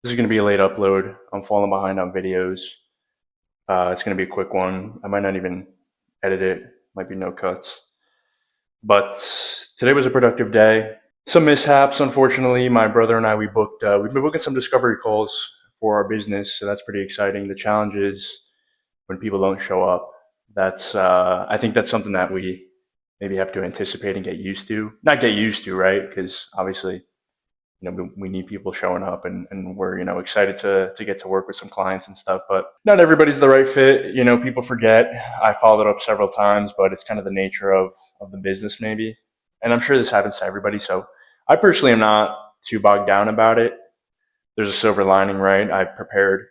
This is going to be a late upload. I'm falling behind on videos. It's going to be a quick one. I might not even edit it. Might be no cuts. But today was a productive day. Some mishaps, unfortunately. My brother and I, we've been booking some discovery calls for our business, so that's pretty exciting. The challenge is when people don't show up. I think that's something that we maybe have to anticipate and get used to. Not get used to, right? Because obviously we need people showing up, and we're excited to get to work with some clients and stuff, but not everybody's the right fit. People forget. I followed up several times, but it's kind of the nature of the business maybe, and I'm sure this happens to everybody. So I personally am not too bogged down about it. There's a silver lining, right? I prepared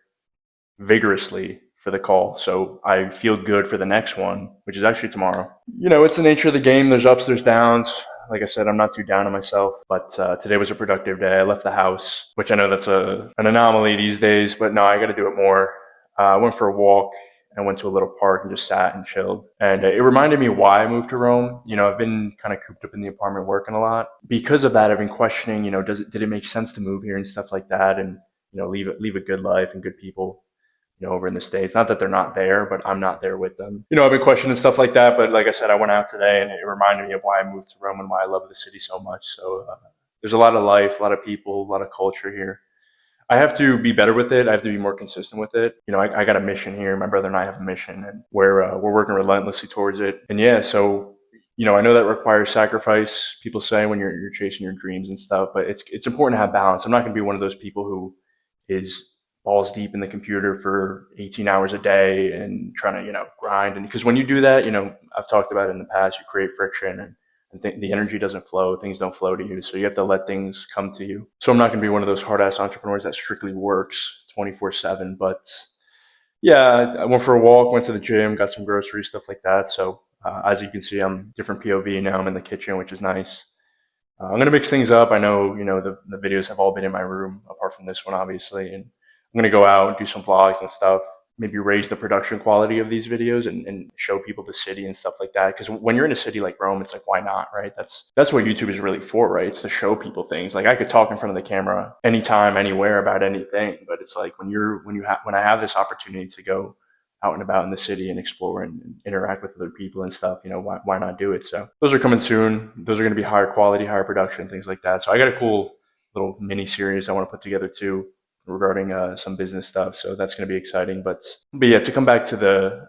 vigorously for the call, so I feel good for the next one, which is actually tomorrow. It's the nature of the game. There's ups, there's downs. Like I said, I'm not too down on myself, but today was a productive day. I left the house, which I know that's an anomaly these days, but no, I got to do it more. I went for a walk. I went to a little park and just sat and chilled. And it reminded me why I moved to Rome. I've been kind of cooped up in the apartment working a lot. Because of that, I've been questioning, did it make sense to move here and stuff like that, and leave a good life and good people over in the States. Not that they're not there, but I'm not there with them. I've been questioning stuff like that, but like I said, I went out today and it reminded me of why I moved to Rome and why I love the city so much. So there's a lot of life, a lot of people, a lot of culture here. I have to be better with it. I have to be more consistent with it. I got a mission here. My brother and I have a mission, and we're working relentlessly towards it. And yeah, so I know that requires sacrifice. People say when you're chasing your dreams and stuff, but it's important to have balance. I'm not going to be one of those people who is balls deep in the computer for 18 hours a day and trying to grind. And because when you do that, I've talked about it in the past, you create friction, and the energy doesn't flow, things don't flow to you, so you have to let things come to you. So I'm not going to be one of those hard ass entrepreneurs that strictly works 24/7, but yeah, I went for a walk, went to the gym, got some groceries, stuff like that. So as you can see, I'm different POV now. I'm in the kitchen, which is nice. I'm gonna mix things up. I know, the videos have all been in my room, apart from this one, obviously, and I'm gonna go out and do some vlogs and stuff. Maybe raise the production quality of these videos and show people the city and stuff like that. Because when you're in a city like Rome, it's like, why not, right? That's what YouTube is really for, right? It's to show people things. Like I could talk in front of the camera anytime, anywhere about anything, but it's like when I have this opportunity to go out and about in the city and explore and interact with other people and stuff, why not do it? So those are coming soon. Those are going to be higher quality, higher production, things like that. So I got a cool little mini series I want to put together too regarding some business stuff. So that's going to be exciting. But yeah, to come back to the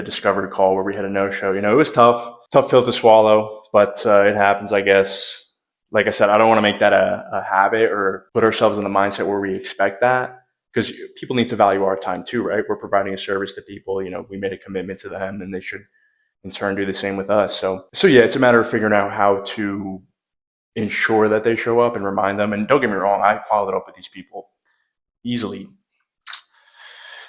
discovery call where we had a no show, it was tough pill to swallow, but it happens, I guess. Like I said, I don't want to make that a habit or put ourselves in the mindset where we expect that, because people need to value our time too, right? We're providing a service to people. We made a commitment to them, and they should in turn do the same with us. So yeah, it's a matter of figuring out how to ensure that they show up and remind them. And don't get me wrong, I followed up with these people easily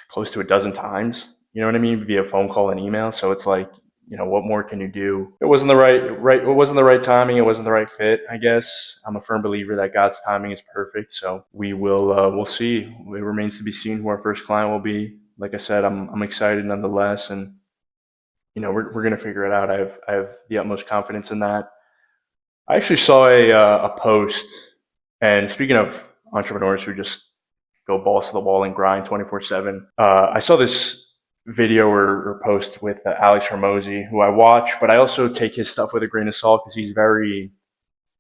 close to a dozen times. You know what I mean? Via phone call and email. So it's like, what more can you do? It wasn't the it wasn't the right timing. It wasn't the right fit, I guess. I'm a firm believer that God's timing is perfect. So we'll see. It remains to be seen who our first client will be. Like I said, I'm excited nonetheless, and we're gonna figure it out. I have the utmost confidence in that. I actually saw a post, and speaking of entrepreneurs who just go balls to the wall and grind 24/7, I saw this video or post with Alex Hormozy, who I watch, but I also take his stuff with a grain of salt because he's very,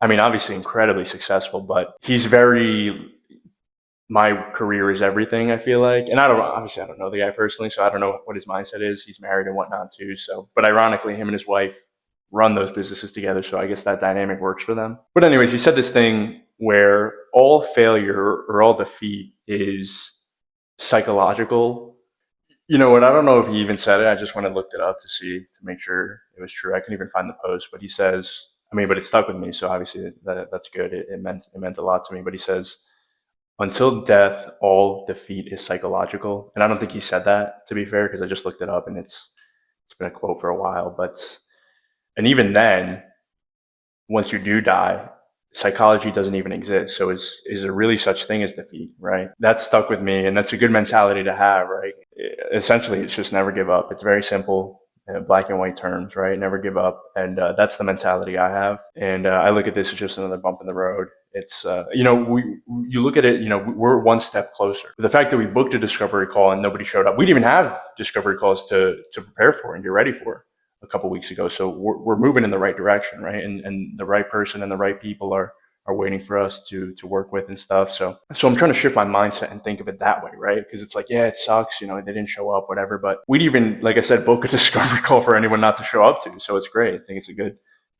I mean, obviously incredibly successful, but he's very, my career is everything, I feel like. And I don't know the guy personally, so I don't know what his mindset is. He's married and whatnot too. So, but ironically, him and his wife run those businesses together. So I guess that dynamic works for them. But anyways, he said this thing where all failure or all defeat is psychological. You know what? I don't know if he even said it. I just went and looked it up to make sure it was true. I couldn't even find the post, but he says, but it stuck with me. So obviously that's good. It meant a lot to me. But he says, until death, all defeat is psychological. And I don't think he said that, to be fair, because I just looked it up and it's been a quote for a while. And even then, once you do die, psychology doesn't even exist. So is there really such thing as defeat, right? That stuck with me, and that's a good mentality to have, right? Essentially, it's just never give up. It's very simple, black and white terms, right? Never give up. And that's the mentality I have. And I look at this as just another bump in the road. It's you look at it, we're one step closer. The fact that we booked a discovery call and nobody showed up, we didn't even have discovery calls to prepare for and get ready for a couple weeks ago. So we're moving in the right direction, right? And the right person and the right people are waiting for us to work with and stuff. So I'm trying to shift my mindset and think of it that way, right? Because it's like, yeah, it sucks, they didn't show up, whatever. But we'd even, like I said, book a discovery call for anyone not to show up to. So it's great. I think it's a good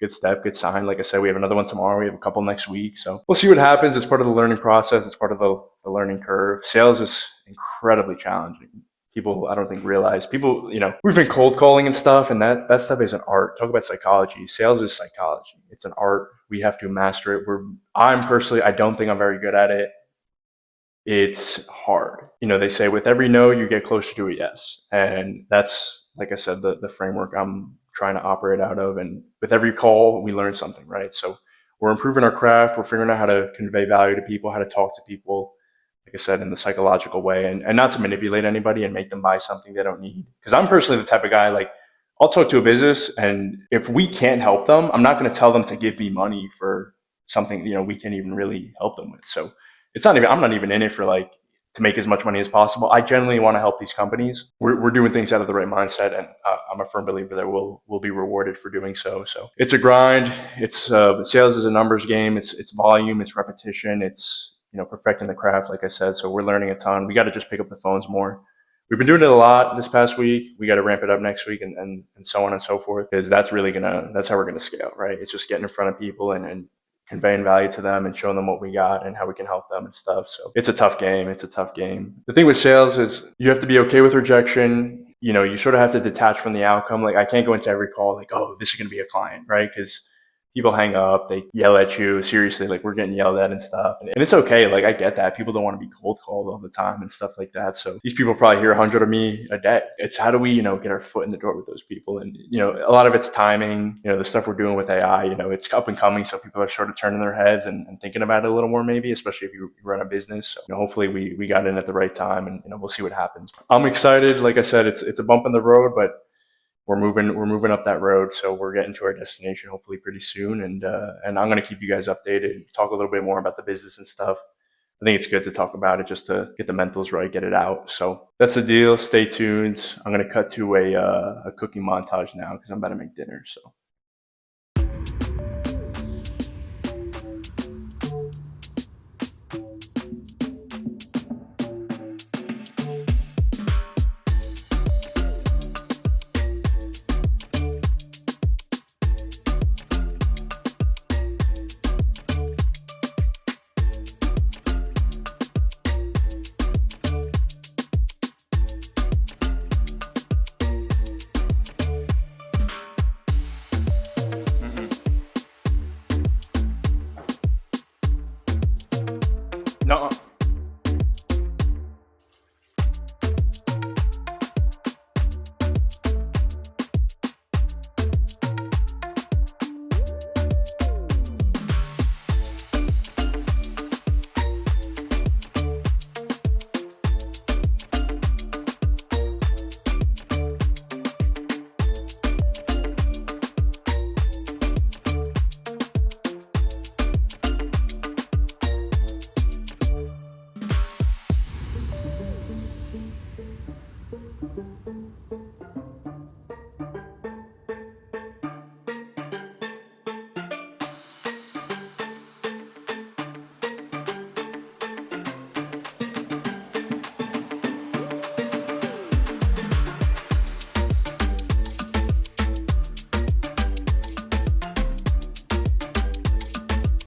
step, good sign. Like I said, we have another one tomorrow. We have a couple next week. So we'll see what happens. It's part of the learning process. It's part of the learning curve. Sales is incredibly challenging. People, I don't think, realize. People, we've been cold calling and stuff, and that stuff is an art. Talk about psychology. Sales is psychology. It's an art. We have to master it. I'm personally, I don't think I'm very good at it. It's hard. They say with every no, you get closer to a yes. And that's, like I said, the framework I'm trying to operate out of. And with every call, we learn something, right? So we're improving our craft. We're figuring out how to convey value to people, how to talk to people, like I said, in the psychological way, and not to manipulate anybody and make them buy something they don't need. Because I'm personally the type of guy, like, I'll talk to a business, and if we can't help them, I'm not going to tell them to give me money for something, we can't even really help them with. So I'm not even in it for like to make as much money as possible. I genuinely want to help these companies. We're doing things out of the right mindset, and I'm a firm believer that we'll be rewarded for doing so. So it's a grind. It's sales is a numbers game. It's volume. It's repetition. It's perfecting the craft, like I said. So we're learning a ton. We got to just pick up the phones more. We've been doing it a lot this past week. We got to ramp it up next week, and so on and so forth, because that's how we're gonna scale, right? It's just getting in front of people and conveying value to them and showing them what we got and how we can help them and stuff. So it's a tough game. It's a tough game. The thing with sales is you have to be okay with rejection. You sort of have to detach from the outcome. Like, I can't go into every call like, oh, this is going to be a client, right? Because people hang up, they yell at you. Seriously, like, we're getting yelled at and stuff. And it's okay. Like, I get that. People don't want to be cold called all the time and stuff like that. So these people probably hear 100 of me a day. It's how do we, get our foot in the door with those people? And, a lot of it's timing, the stuff we're doing with AI, it's up and coming. So people are sort of turning their heads and thinking about it a little more, maybe, especially if you run a business. So, hopefully we got in at the right time, and, we'll see what happens. I'm excited. Like I said, it's a bump in the road, but we're moving up that road, so we're getting to our destination hopefully pretty soon, and I'm going to keep you guys updated, talk a little bit more about the business and stuff. I think it's good to talk about it just to get the mentals right, get it out. So that's the deal. Stay tuned. I'm going to cut to a cooking montage now because I'm about to make dinner. So